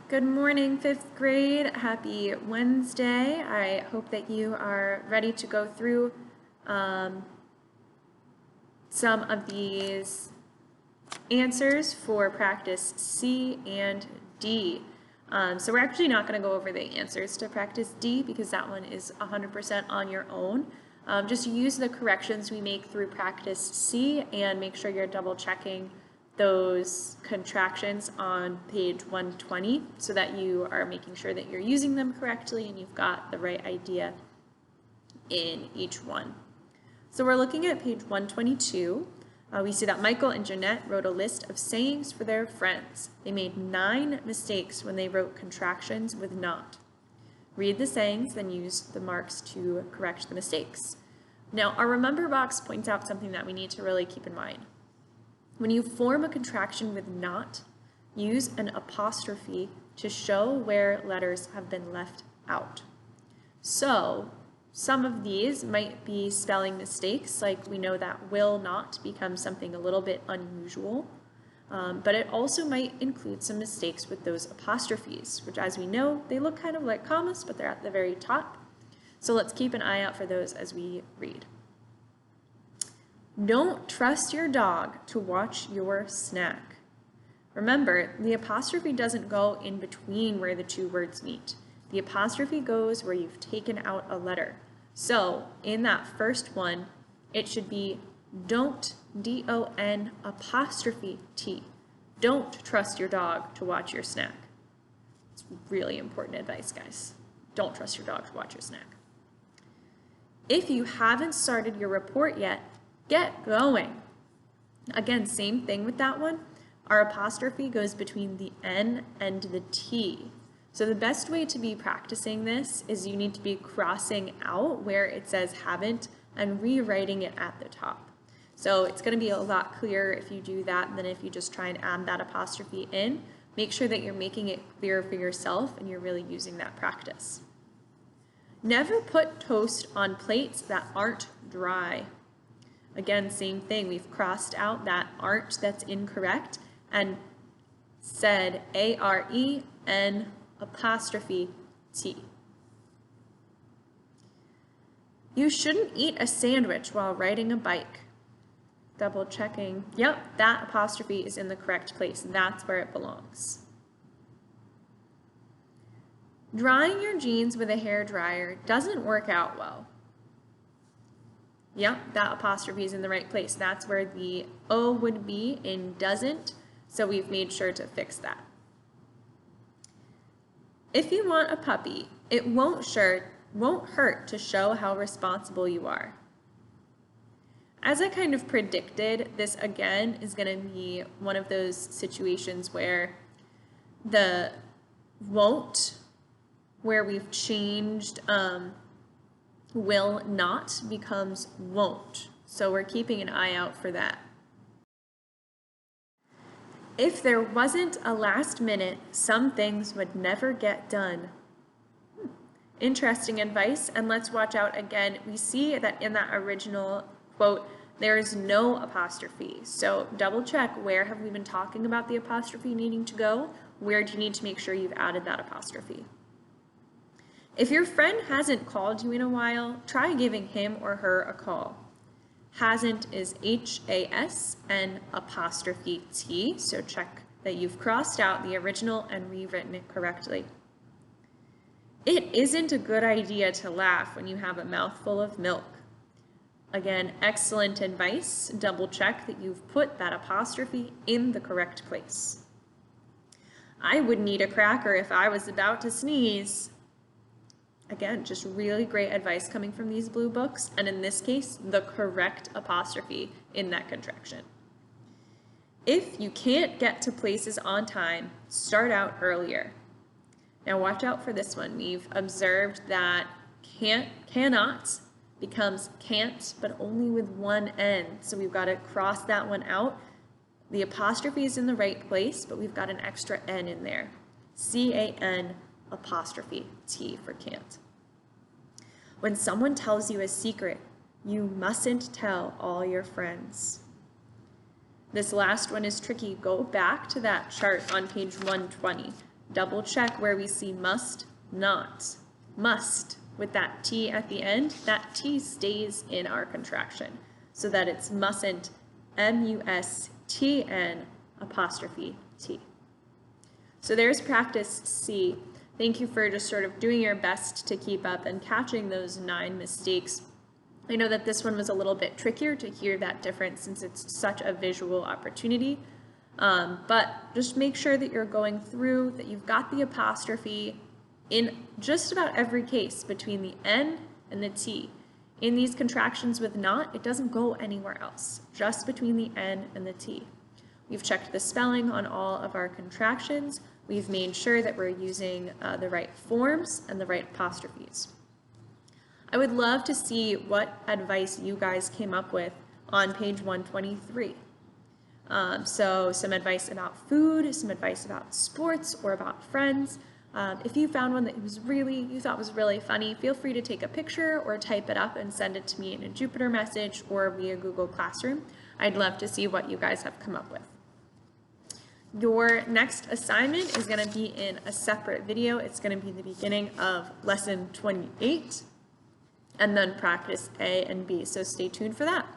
Good morning, 5th grade. Happy Wednesday. I hope that you are ready to go through some of these answers for practice C and D. So we're actually not going to go over the answers to practice D because that one is 100% on your own. Just use the corrections we make through practice C and make sure you're double checking those contractions on page 120 so that you are making sure that you're using them correctly and you've got the right idea in each one. So we're looking at page 122. We see that Michael and Jeanette wrote a list of sayings for their friends. They made 9 mistakes when they wrote contractions with not. Read the sayings, then use the marks to correct the mistakes. Now, our remember box points out something that we need to really keep in mind. When you form a contraction with not, use an apostrophe to show where letters have been left out. So, some of these might be spelling mistakes, like we know that will not becomes something a little bit unusual, but it also might include some mistakes with those apostrophes, which as we know, they look kind of like commas, but they're at the very top. So let's keep an eye out for those as we read. Don't trust your dog to watch your snack. Remember, the apostrophe doesn't go in between where the two words meet. The apostrophe goes where you've taken out a letter. So, in that first one, it should be don't, D-O-N apostrophe T. Don't trust your dog to watch your snack. It's really important advice, guys. Don't trust your dog to watch your snack. If you haven't started your report yet, get going. Again, same thing with that one. Our apostrophe goes between the N and the T. So the best way to be practicing this is you need to be crossing out where it says haven't and rewriting it at the top. So it's going to be a lot clearer if you do that than if you just try and add that apostrophe in. Make sure that you're making it clear for yourself and you're really using that practice. Never put toast on plates that aren't dry. Again, same thing. We've crossed out that aren't that's incorrect and said A-R-E-N apostrophe T. You shouldn't eat a sandwich while riding a bike. Double checking. Yep, that apostrophe is in the correct place. That's where it belongs. Drying your jeans with a hairdryer doesn't work out well. Yep, that apostrophe is in the right place. That's where the O would be in doesn't, so we've made sure to fix that. If you want a puppy, it won't hurt to show how responsible you are. As I kind of predicted, this again is going to be one of those situations where the won't, where we've changed will not becomes won't. So we're keeping an eye out for that. If there wasn't a last minute, some things would never get done. Interesting advice, and let's watch out again. We see that in that original quote, there is no apostrophe. So double check, where have we been talking about the apostrophe needing to go? Where do you need to make sure you've added that apostrophe? If your friend hasn't called you in a while, try giving him or her a call. Hasn't is H-A-S-N apostrophe T, so check that you've crossed out the original and rewritten it correctly. It isn't a good idea to laugh when you have a mouthful of milk. Again, excellent advice. Double check that you've put that apostrophe in the correct place. I wouldn't eat a cracker if I was about to sneeze. Again, just really great advice coming from these blue books, and in this case, the correct apostrophe in that contraction. If you can't get to places on time, start out earlier. Now watch out for this one. We've observed that cannot becomes can't, but only with one N, so we've got to cross that one out. The apostrophe is in the right place, but we've got an extra N in there. C-A-N apostrophe T for can't. When someone tells you a secret, you mustn't tell all your friends. This last one is tricky. Go back to that chart on page 120. double check where we see must, not. Must, with that T at the end, that T stays in our contraction so that it's mustn't, M-U-S-T-N apostrophe T. So there's practice C. Thank you for just sort of doing your best to keep up and catching those 9 mistakes. I know that this one was a little bit trickier to hear that difference since it's such a visual opportunity. But just make sure that you're going through, that you've got the apostrophe in just about every case between the N and the T. In these contractions with not, it doesn't go anywhere else, just between the N and the T. We've checked the spelling on all of our contractions. We've made sure that we're using the right forms and the right apostrophes. I would love to see what advice you guys came up with on page 123. So some advice about food, some advice about sports or about friends. If you found one that you thought was really funny, feel free to take a picture or type it up and send it to me in a Jupyter message or via Google Classroom. I'd love to see what you guys have come up with. Your next assignment is going to be in a separate video. It's going to be the beginning of lesson 28 and then practice A and B. So stay tuned for that.